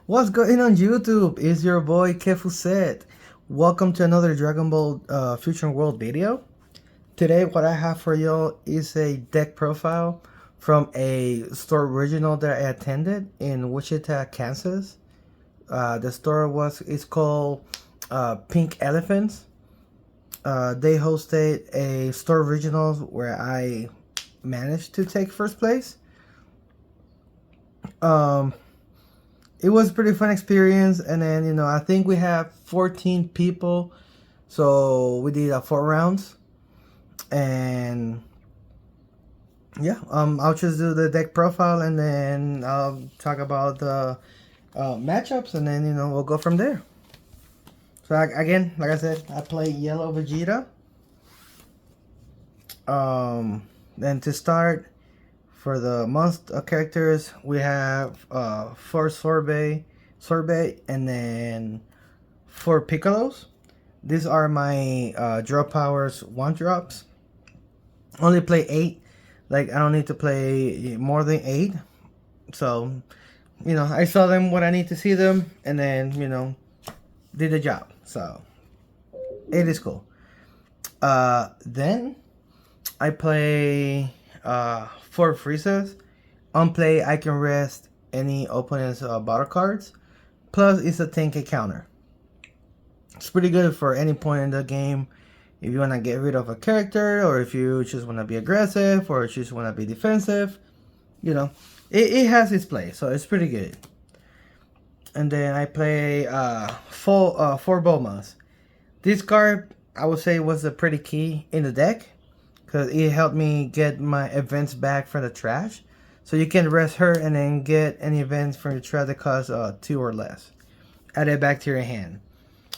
What's going on YouTube? It's your boy Kefuset. Welcome to another Dragon Ball Future World video. Today what I have for y'all is a deck profile from a store original that I attended in Wichita, Kansas. The store is called Pink Elephants. They hosted a store original where I managed to take first place. It was a pretty fun experience, and then I think we have 14 people, so we did 4 rounds, and yeah, I'll just do the deck profile, and then I'll talk about the matchups, and then we'll go from there. So again, like I said, I play yellow Vegeta. Then to start, for the month characters, we have 4 Sorbet, and then 4 Piccolos. These are my draw powers 1-drops. Only play 8. Like, I don't need to play more than 8. So, I saw them when I need to see them, and then, did the job. So, 8 is cool. Then, I play 4 Friezas. On play, I can rest any opponent's battle cards. Plus, it's a 10k counter. It's pretty good for any point in the game. If you want to get rid of a character, or if you just want to be aggressive, or just want to be defensive, it has its place. So it's pretty good. And then I play 4 Bulmas. This card, I would say, was a pretty key in the deck, because it helped me get my events back from the trash. So you can rest her and then get any events from the trash that cost 2 or less. Add it back to your hand.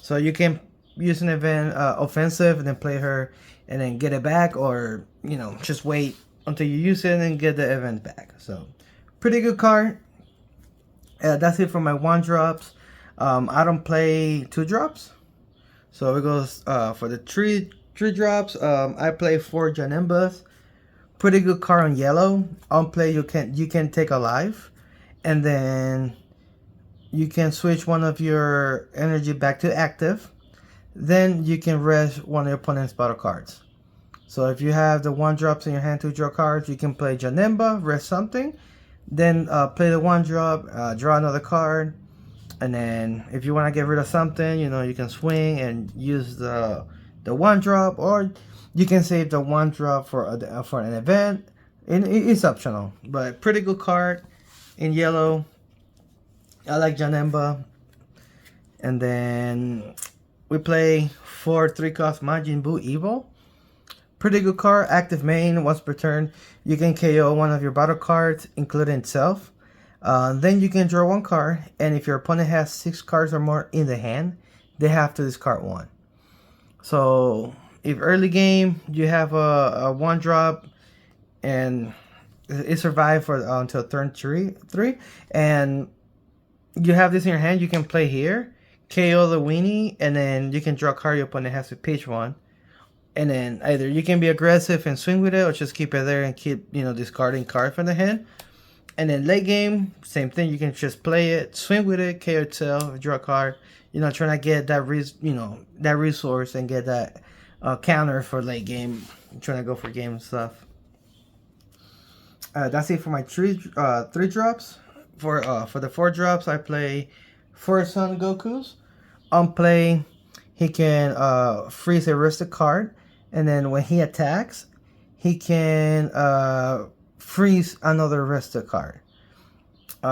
So you can use an event offensive and then play her and then get it back, or just wait until you use it and get the event back. So pretty good card. That's it for my 1-drops. I don't play 2-drops. So it goes for the 3-drops. I play 4 Janembas. Pretty good card on yellow. On play, you can take a life, and then you can switch one of your energy back to active. Then you can rest one of your opponent's battle cards. So if you have the 1-drops in your hand to draw cards, you can play Janemba, rest something, then play the 1-drop, draw another card, and then if you want to get rid of something, you can swing and use the 1-drop, or you can save the 1-drop for an event. It's optional, but pretty good card in yellow. I like Janemba. And then we play 4 3-cost Majin Buu Evil. Pretty good card. Active main. Once per turn, you can KO one of your battle cards, including itself. Then you can draw 1 card, and if your opponent has 6 cards or more in the hand, they have to discard 1. So if early game you have a 1-drop and it survived for until turn 3, and you have this in your hand, you can play here, KO the weenie, and then you can draw a card your opponent has to pitch 1. And then either you can be aggressive and swing with it, or just keep it there and keep discarding cards from the hand. And then late game, same thing. You can just play it, swing with it, KO itself, draw a card. Trying to get that that resource and get that counter for late game. Trying to go for game stuff. That's it for my 3-drops. For the 4-drops, I play 4 Son Gokus. On play, he can freeze a rested card, and then when he attacks, he can freeze another rested card.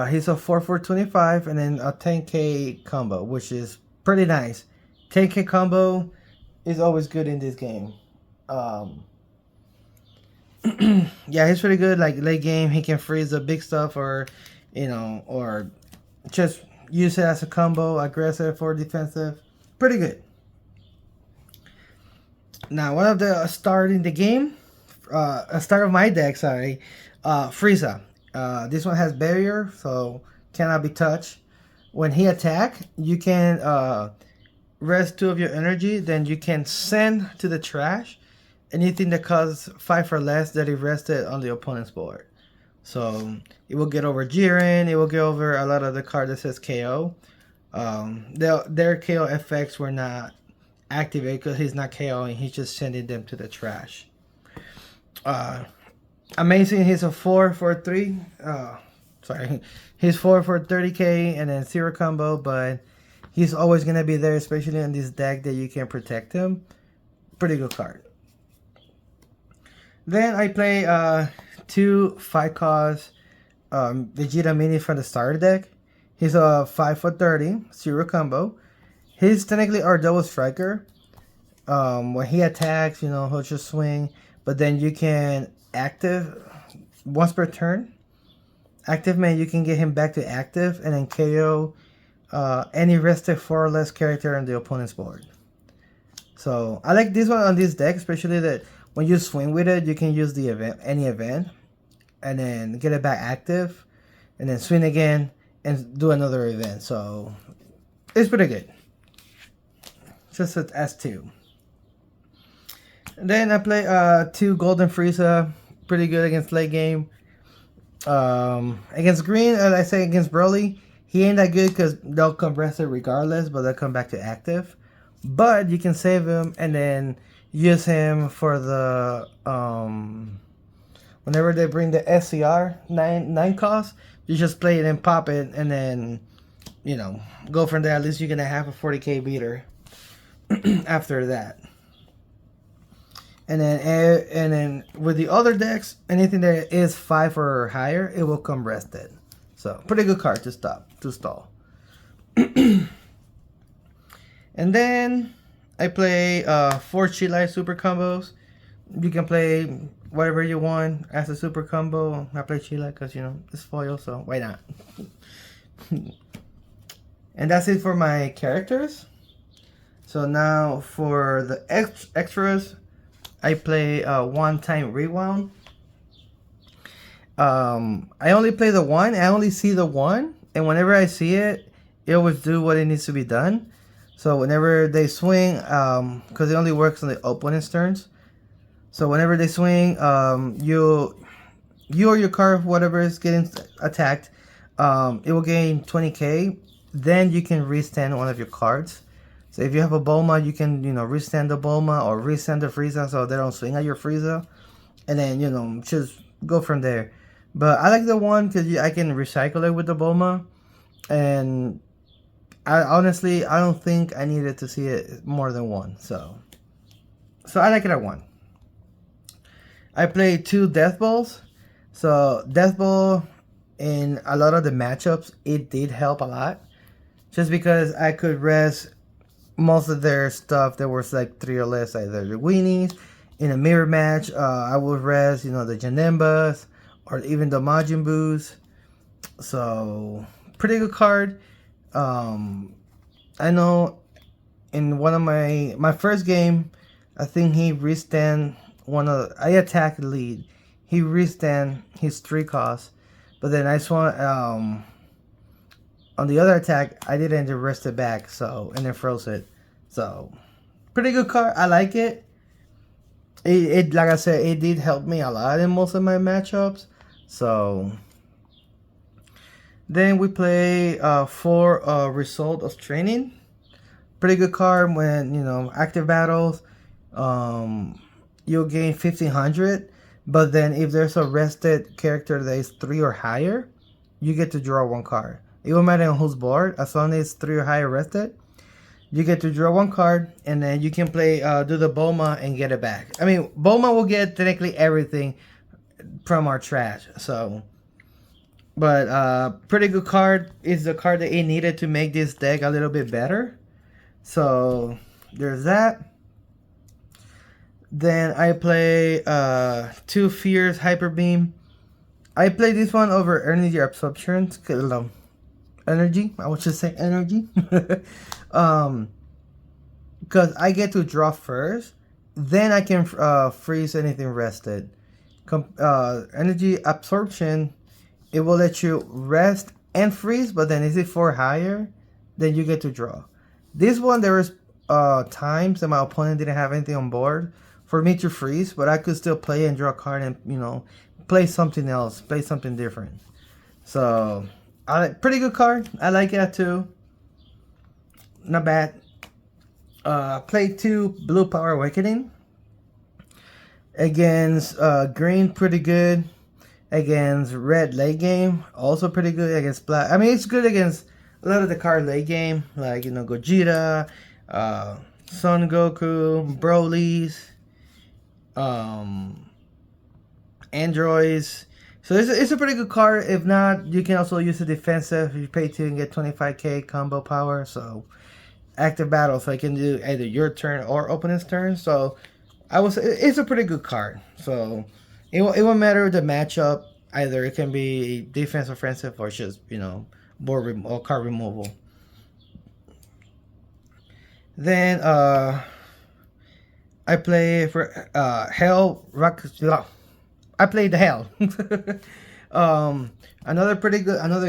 He's a 4/4/25, and then a 10k combo, which is pretty nice. 10k combo is always good in this game. Yeah, he's pretty good. Like late game, he can freeze the big stuff, or or just use it as a combo, aggressive or defensive. Pretty good. Now, one of the start in the game, a start of my deck, sorry, Frieza. This one has barrier, so cannot be touched. When he attack, you can rest 2 of your energy, then you can send to the trash anything that costs 5 or less that he rested on the opponent's board. So it will get over Jiren. It will get over a lot of the card that says KO. Their KO effects were not activated because he's not KOing. He's just sending them to the trash. Amazing. He's a 4 for 3. Sorry, he's 4 for 30k and then 0 combo, but he's always gonna be there, especially in this deck that you can protect him. Pretty good card. Then I play 2 5-cost Vegeta mini from the starter deck. He's a 5 for 30, 0 combo. He's technically our double striker. When he attacks, he'll just swing, but then you can active once per turn. Active man, you can get him back to active and then KO any rested 4 or less character on the opponent's board. So I like this one on this deck, especially that when you swing with it, you can use the event, any event, and then get it back active, and then swing again and do another event. So it's pretty good. Just an S2. And then I play 2 Golden Frieza, pretty good against late game. Against green, as I say, against Broly, he ain't that good because they'll come rested regardless, but they'll come back to active. But you can save him and then use him for the whenever they bring the SCR 9 cost, you just play it and pop it, and then go from there. At least you're gonna have a 40k beater after that. And then with the other decks, anything that is 5 or higher, it will come rested. So pretty good card to stall. And then I play 4 Chi super combos. You can play whatever you want as a super combo. I play Chi because it's foil, so why not? And that's it for my characters. So now for the extras, I play 1-time rewound. I only play the 1. I only see the 1, and whenever I see it, it always do what it needs to be done. So whenever they swing, because it only works on the opponent's turns. So whenever they swing, you or your card, whatever is getting attacked, it will gain 20k. Then you can restand one of your cards. So if you have a Bulma, you can, restand the Bulma or restand the Frieza so they don't swing at your Frieza. And then, just go from there. But I like the 1 because I can recycle it with the Bulma. And I honestly don't think I needed to see it more than 1. So I like it at 1. I play 2 Death Balls. So Death Ball, in a lot of the matchups, it did help a lot. Just because I could rest most of their stuff that was like 3 or less, either the weenies. In a mirror match, I would res, the Janembas or even the Majin Boos. So pretty good card. I know in one of my first game, I think he restand I attacked lead. He restand his 3 costs, but then I swung on the other attack, I didn't rest it back, and then froze it. So, pretty good card. I like it. It like I said, it did help me a lot in most of my matchups. So, then we play 4 Result of Training. Pretty good card when, active battles. You'll gain 1500. But then if there's a rested character that is 3 or higher, you get to draw 1 card. It won't matter on whose board, as long as it's 3 or higher rested, you get to draw 1 card, and then you can play, do the Bulma and get it back. I mean, Bulma will get technically everything from our trash, so. But, pretty good card. It's the card that it needed to make this deck a little bit better. So, there's that. Then I play 2 Fierce Hyper Beam. I play this one over Energy Absorption. Energy, I would just say energy. Because I get to draw first, then I can freeze anything rested. Energy Absorption, it will let you rest and freeze, but then is it 4 higher, then you get to draw. This one, there was times that my opponent didn't have anything on board. for me to freeze, but I could still play and draw a card and, you know, play something else, play something different. So, pretty good card. I like that too. Not bad. Played 2 Blue Power Awakening. Against green, pretty good. Against red late game, also pretty good. Against black, I mean, it's good against a lot of the card late game, like, you know, Vegeta, Son Goku, Broly's, androids. So it's a pretty good card. If not, you can also use the defensive. If you pay 2 and get 25k combo power. So active battle, so I can do either your turn or opponent's turn. So I will say it's a pretty good card. So it won't matter the matchup. Either it can be defense, offensive, or just, you know, board or card removal. Then I play for Hell Rock. I played the Hell. Another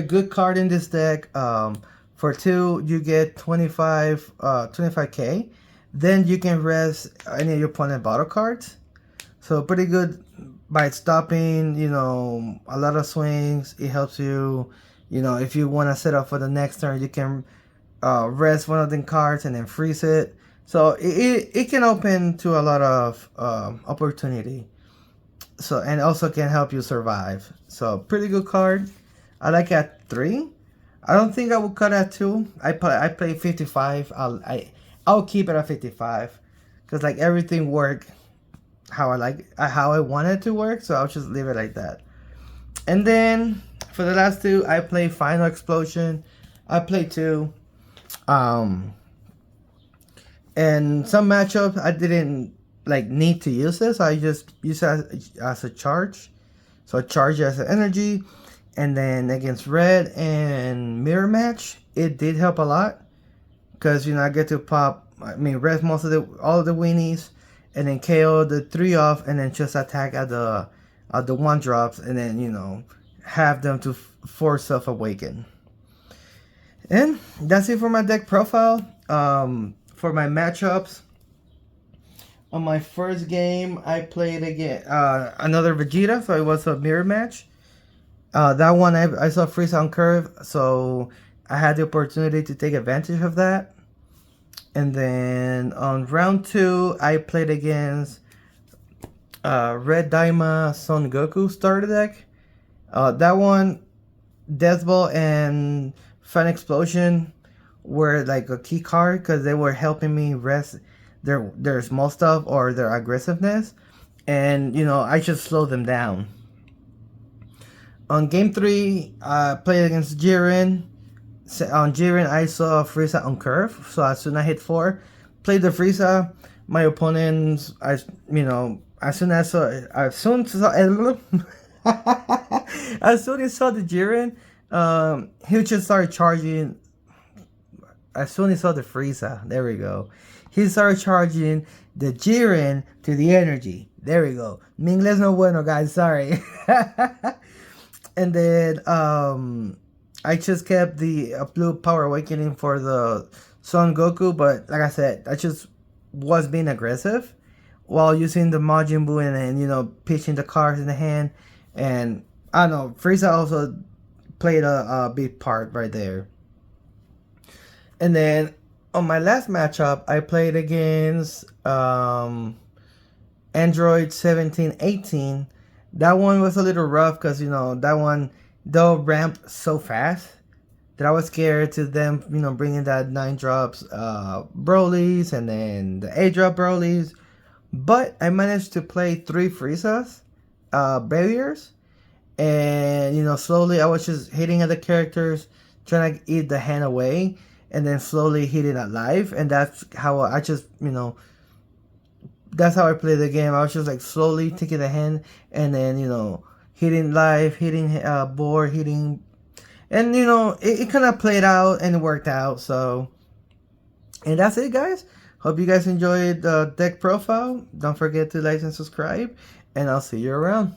good card in this deck. For 2, you get 25k. Then you can rest any of your opponent battle cards. So pretty good by stopping, you know, a lot of swings. It helps you, you know, if you want to set up for the next turn, you can rest one of the cards and then freeze it. So it can open to a lot of opportunity. So, and also can help you survive. So pretty good card. I like at 3. I don't think I will cut at 2. I play 55. I'll keep it at 55 because like everything worked how I want it to work, so I'll just leave it like that. And then for the last 2, I play Final Explosion. I play 2. And some matchups I didn't like need to use this. I just use it as a charge. So charge as an energy. And then against red and mirror match, it did help a lot. Because, you know, I get to pop, I mean, rest all of the weenies. And then KO the 3 off, and then just attack at the 1 drops, and then, you know, have them to force self awaken. And that's it for my deck profile. For my matchups, on my first game, I played again another Vegeta, so it was a mirror match. That one I saw Frieza on curve, so I had the opportunity to take advantage of that. And then on round 2, I played against Red Daima Son Goku starter deck. That one, Death Ball and Fan Explosion were like a key card because they were helping me rest their small stuff or their aggressiveness. And, you know, I just slowed them down. On game 3, I played against Jiren. On Jiren, I saw Frieza on curve, so as soon as I hit 4, played the Frieza. My opponents, as soon as saw as soon as saw the Jiren, he just started charging. As soon as he saw the Frieza, there we go. He started charging the Jiren to the energy. There we go. Mi inglés no bueno, guys. Sorry. And then I just kept the Blue Power Awakening for the Son Goku, but like I said, I just was being aggressive while using the Majin Buu and you know, pitching the cards in the hand. And I don't know, Frieza also played a big part right there. And then on my last matchup, I played against Android 1718. That one was a little rough because, you know, that one, they'll ramp so fast that I was scared to them, you know, bringing that 9 drops Broly's and then the 8 drop Broly's. But I managed to play 3 Friezas barriers. And, you know, slowly I was just hitting at the characters, trying to eat the hand away. And then slowly hitting at life. And that's how I just, you know, that's how I play the game. I was just like slowly taking the hand and then, you know, hitting life, hitting board, hitting, and you know, it kind of played out and it worked out. So, and that's it, guys. Hope you guys enjoyed the deck profile. Don't forget to like and subscribe, and I'll see you around.